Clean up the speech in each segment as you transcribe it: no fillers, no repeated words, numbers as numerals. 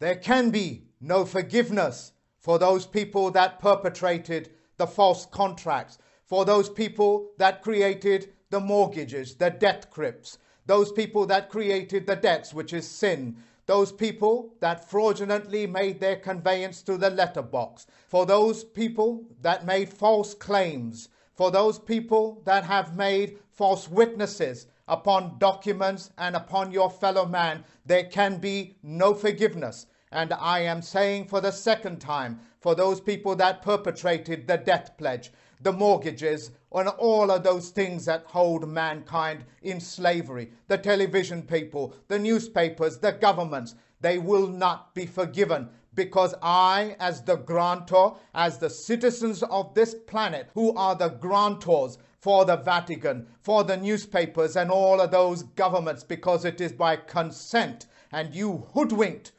There can be no forgiveness for those people that perpetrated the false contracts, for those people that created the mortgages, the debt crypts, those people that created the debts, which is sin, those people that fraudulently made their conveyance to the letterbox, for those people that made false claims, for those people that have made false witnesses upon documents and upon your fellow man. There can be no forgiveness. And I am saying for the second time, for those people that perpetrated the death pledge, the mortgages, and all of those things that hold mankind in slavery, the television people, the newspapers, the governments, they will not be forgiven, because I, as the grantor, as the citizens of this planet, who are the grantors for the Vatican, for the newspapers and all of those governments, because it is by consent, and you hoodwinked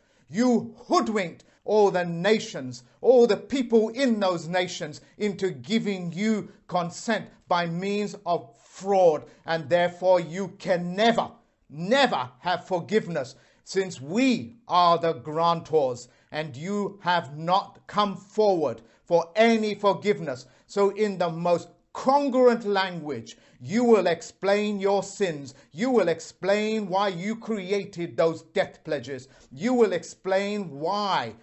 all the nations, all the people in those nations into giving you consent by means of fraud. And therefore you can never have forgiveness, since we are the grantors and you have not come forward for any forgiveness. So in the most congruent language, you will explain your sins. You will explain why you created those death pledges. You will explain why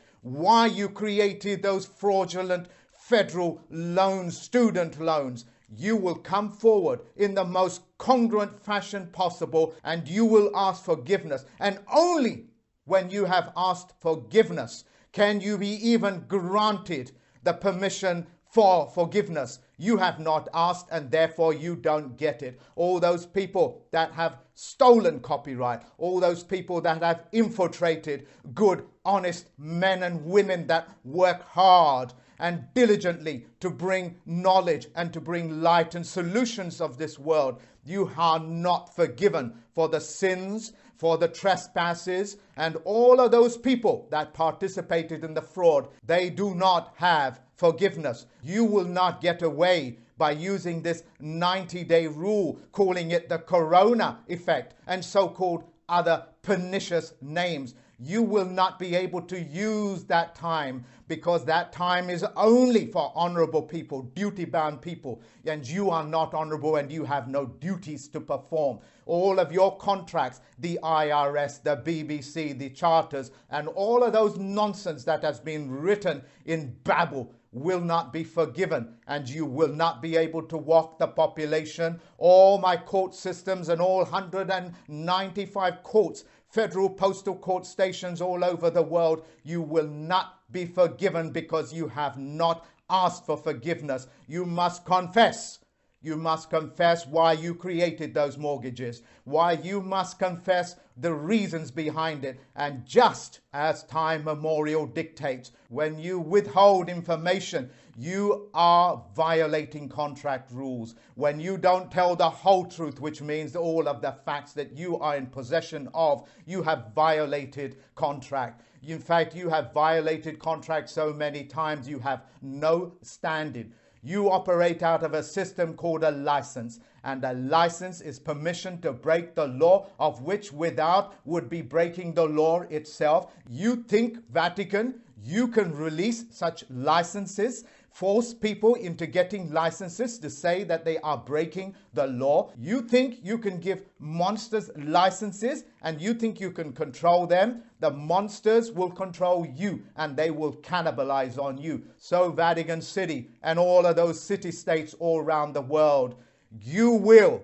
you created those fraudulent federal loans, student loans. You will come forward in the most congruent fashion possible, and you will ask forgiveness. And only when you have asked forgiveness can you be even granted the permission for forgiveness. You have not asked, and therefore you don't get it. All those people that have stolen copyright, all those people that have infiltrated good, honest men and women that work hard and diligently to bring knowledge and to bring light and solutions of this world, you are not forgiven for the sins, for the trespasses, and all of those people that participated in the fraud. They do not have forgiveness. You will not get away by using this 90-day rule, calling it the corona effect and so-called other pernicious names. You will not be able to use that time, because that time is only for honorable people, duty-bound people, and you are not honorable and you have no duties to perform. All of your contracts, the IRS, the BBC, the charters, and all of those nonsense that has been written in Babel will not be forgiven, and you will not be able to walk the population. All my court systems and all 195 courts, federal postal court stations all over the world, you will not be forgiven because you have not asked for forgiveness. You must confess. You must confess why you created those mortgages, why you must confess the reasons behind it. And just as time memorial dictates, when you withhold information, you are violating contract rules. When you don't tell the whole truth, which means all of the facts that you are in possession of, you have violated contract. In fact, you have violated contract so many times you have no standing. You operate out of a system called a license, and a license is permission to break the law, of which without would be breaking the law itself. You think, Vatican, you can release such licenses, force people into getting licenses to say that they are breaking the law? You think you can give monsters licenses and you think you can control them? The monsters will control you and they will cannibalize on you. So Vatican City and all of those city-states all around the world, you will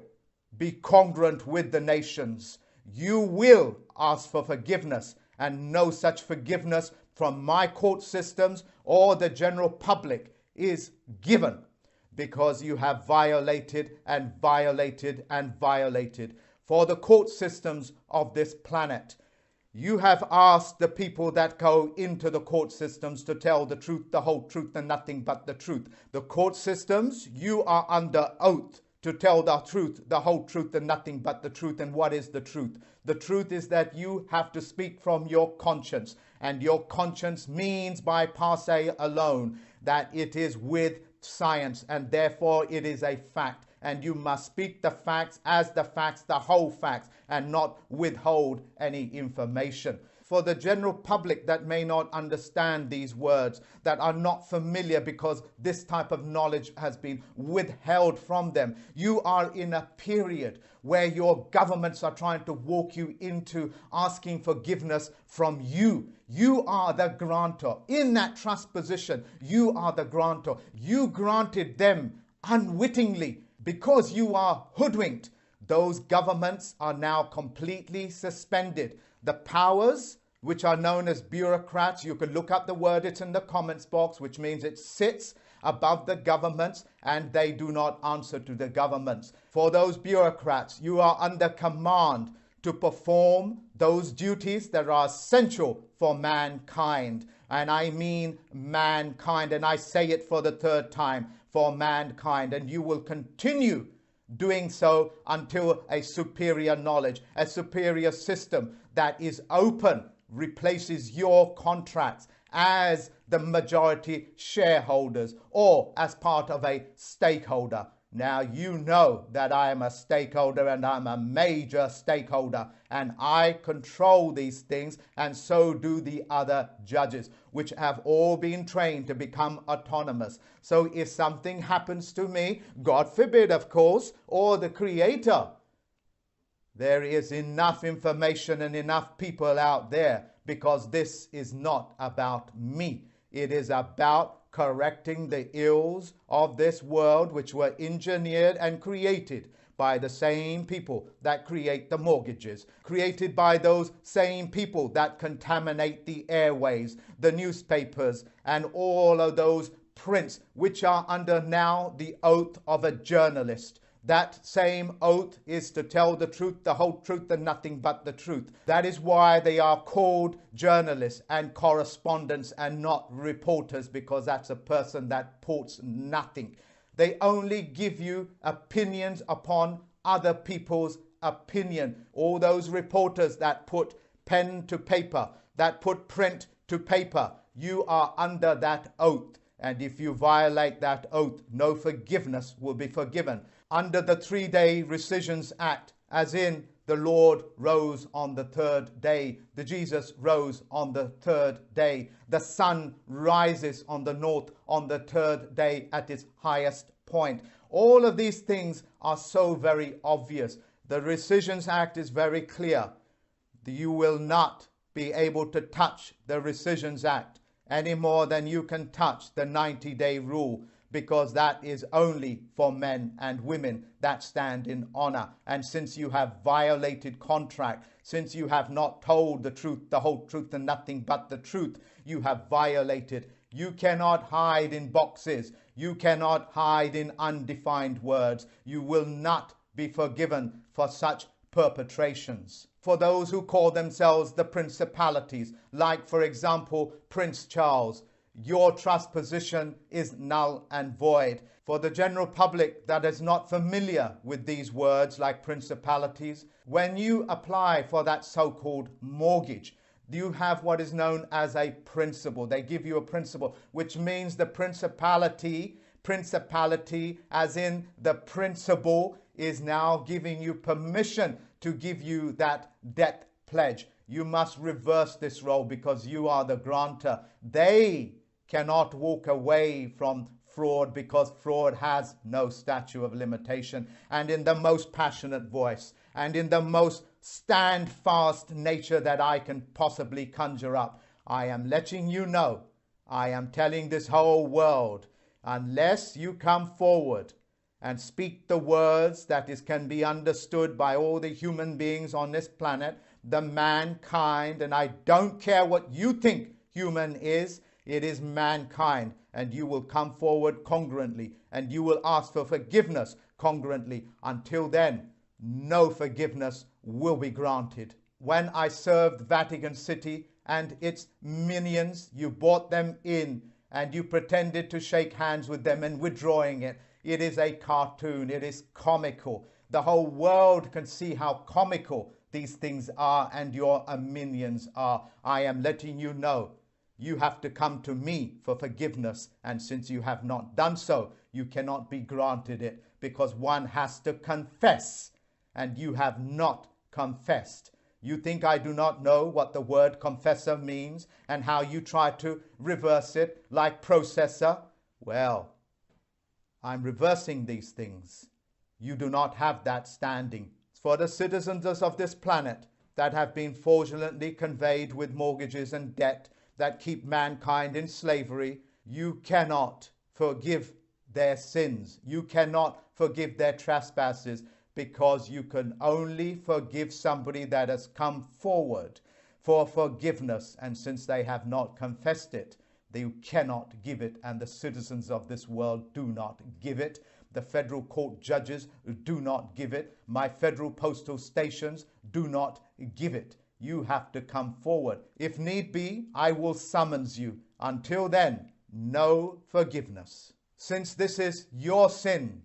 be congruent with the nations. You will ask for forgiveness, and no such forgiveness from my court systems or the general public is given, because you have violated and violated and violated. For the court systems of this planet, you have asked the people that go into the court systems to tell the truth, the whole truth, and nothing but the truth. The court systems, you are under oath to tell the truth, the whole truth, and nothing but the truth. And what is the truth? The truth is that you have to speak from your conscience. And your conscience means by passe alone that it is with science, and therefore it is a fact. And you must speak the facts as the facts, the whole facts, and not withhold any information. for the general public that may not understand these words, that are not familiar because this type of knowledge has been withheld from them. You are in a period where your governments are trying to walk you into asking forgiveness from you. You are the grantor. In that trust position, you are the grantor. You granted them unwittingly because you are hoodwinked. Those governments are now completely suspended. The powers, which are known as bureaucrats, you can look up the word, it's in the comments box, which means it sits above the governments and they do not answer to the governments. For those bureaucrats, you are under command to perform those duties that are essential for mankind. And I mean mankind, and I say it for the third time, for mankind. And you will continue doing so until a superior knowledge, a superior system that is open replaces your contracts as the majority shareholders or as part of a stakeholder. Now you know that I am a stakeholder and I'm a major stakeholder and I control these things, and so do the other judges, which have all been trained to become autonomous. So if something happens to me, God forbid of course, or the Creator, there is enough information and enough people out there, because this is not about me. It is about correcting the ills of this world, which were engineered and created by the same people that create the mortgages, created by those same people that contaminate the airways, the newspapers, and all of those prints which are under now the oath of a journalist. That same oath is to tell the truth, the whole truth, and nothing but the truth. That is why they are called journalists and correspondents and not reporters, because that's a person that reports nothing. They only give you opinions upon other people's opinion. All those reporters that put pen to paper, that put print to paper, you are under that oath. And if you violate that oath, no forgiveness will be forgiven. Under the 3-day Rescissions Act, as in the Lord rose on the third day, the Jesus rose on the third day, the sun rises on the north on the third day at its highest point. All of these things are so very obvious. The Rescissions Act is very clear. You will not be able to touch the Rescissions Act any more than you can touch the 90-day rule, because that is only for men and women that stand in honor. And since you have violated contract, since you have not told the truth, the whole truth, and nothing but the truth, you have violated. You cannot hide in boxes. You cannot hide in undefined words. You will not be forgiven for such perpetrations. For those who call themselves the principalities, like for example Prince Charles, your trust position is null and void. For the general public that is not familiar with these words like principalities, when you apply for that so-called mortgage, you have what is known as a principal. They give you a principal, which means the principality as in the principal, is now giving you permission to give you that debt pledge. You must reverse this role because you are the grantor. They cannot walk away from fraud because fraud has no statute of limitation. And in the most passionate voice and in the most stand-fast nature that I can possibly conjure up, I am letting you know, I am telling this whole world, unless you come forward and speak the words that can be understood by all the human beings on this planet, the mankind, and I don't care what you think human is, it is mankind, and you will come forward congruently and you will ask for forgiveness congruently. Until then, no forgiveness will be granted. When I served Vatican City and its minions, you brought them in and you pretended to shake hands with them and withdrawing it. It is a cartoon. It is comical. The whole world can see how comical these things are and your minions are. I am letting you know. You have to come to me for forgiveness, and since you have not done so, you cannot be granted it, because one has to confess, and you have not confessed. You think I do not know what the word confessor means and how you try to reverse it like processor? Well, I'm reversing these things. You do not have that standing. For the citizens of this planet that have been fraudulently conveyed with mortgages and debt that keep mankind in slavery, you cannot forgive their sins. You cannot forgive their trespasses, because you can only forgive somebody that has come forward for forgiveness. And since they have not confessed it, they cannot give it, and the citizens of this world do not give it. The federal court judges do not give it. My federal postal stations do not give it. You have to come forward. If need be, I will summons you. Until then, no forgiveness. Since this is your sin,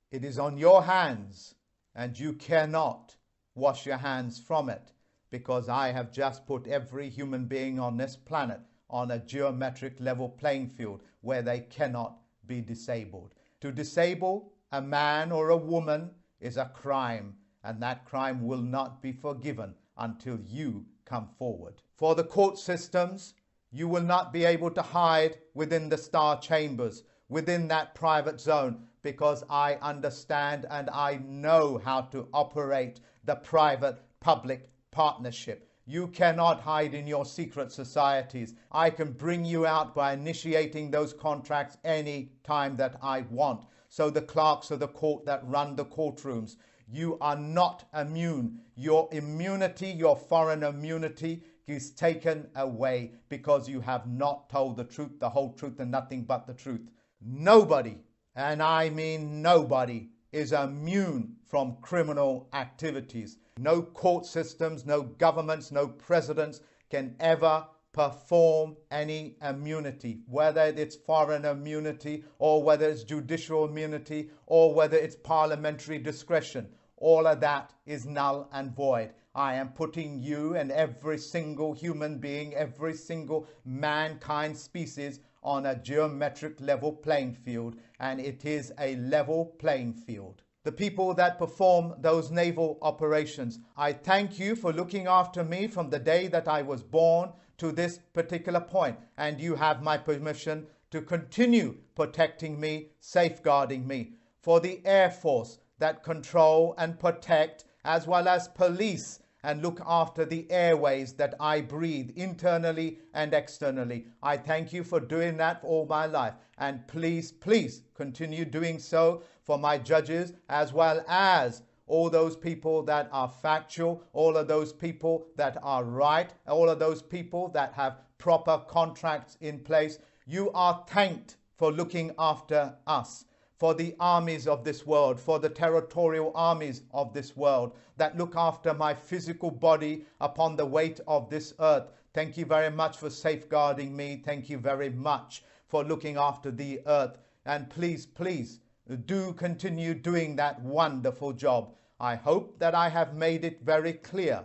it is on your hands, and you cannot wash your hands from it, because I have just put every human being on this planet on a geometric level playing field where they cannot be disabled. To disable a man or a woman is a crime, and that crime will not be forgiven until you come forward. For the court systems, you will not be able to hide within the star chambers, within that private zone, because I understand and I know how to operate the private-public partnership. You cannot hide in your secret societies. I can bring you out by initiating those contracts any time that I want. So the clerks of the court that run the courtrooms, you are not immune. Your immunity, your foreign immunity, is taken away because you have not told the truth, the whole truth, and nothing but the truth. Nobody, and I mean nobody, is immune from criminal activities. No court systems, no governments, no presidents can ever perform any immunity, whether it's foreign immunity or whether it's judicial immunity or whether it's parliamentary discretion. All of that is null and void. I am putting you and every single human being, every single mankind species on a geometric level playing field, and it is a level playing field. The people that perform those naval operations, I thank you for looking after me from the day that I was born to this particular point, and you have my permission to continue protecting me, safeguarding me. For the Air Force that control and protect, as well as police, and look after the airways that I breathe internally and externally. I thank you for doing that for all my life. And please, please continue doing so for my judges, as well as all those people that are factual, all of those people that are right, all of those people that have proper contracts in place. You are thanked for looking after us, for the armies of this world, for the territorial armies of this world that look after my physical body upon the weight of this earth. Thank you very much for safeguarding me. Thank you very much for looking after the earth. And please, please do continue doing that wonderful job. I hope that I have made it very clear.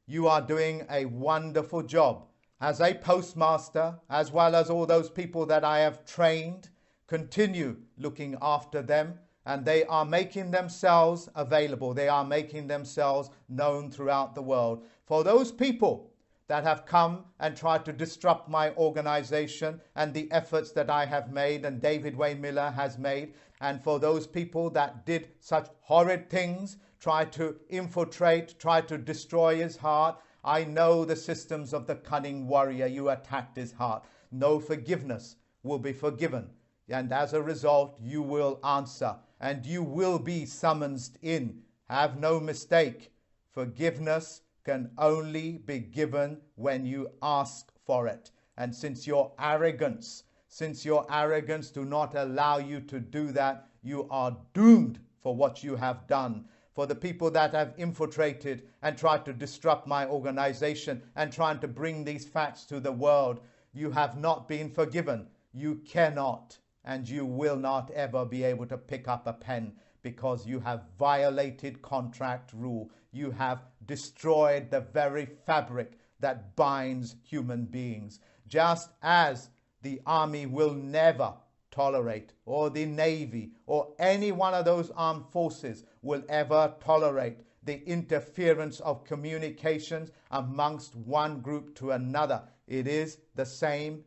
You are doing a wonderful job as a postmaster, as well as all those people that I have trained. Continue looking after them, and they are making themselves available. They are making themselves known throughout the world. For those people that have come and tried to disrupt my organization and the efforts that I have made and David Wayne Miller has made, and for those people that did such horrid things, try to infiltrate, try to destroy his heart, I know the systems of the cunning warrior. You attacked his heart. No forgiveness will be forgiven. And as a result, you will answer and you will be summoned in. Have no mistake. Forgiveness can only be given when you ask for it. And since your arrogance do not allow you to do that, you are doomed for what you have done. For the people that have infiltrated and tried to disrupt my organization and trying to bring these facts to the world, you have not been forgiven. You cannot and you will not ever be able to pick up a pen, because you have violated contract rule. You have destroyed the very fabric that binds human beings. Just as the army will never tolerate, or the Navy, or any one of those armed forces will ever tolerate the interference of communications amongst one group to another. It is the same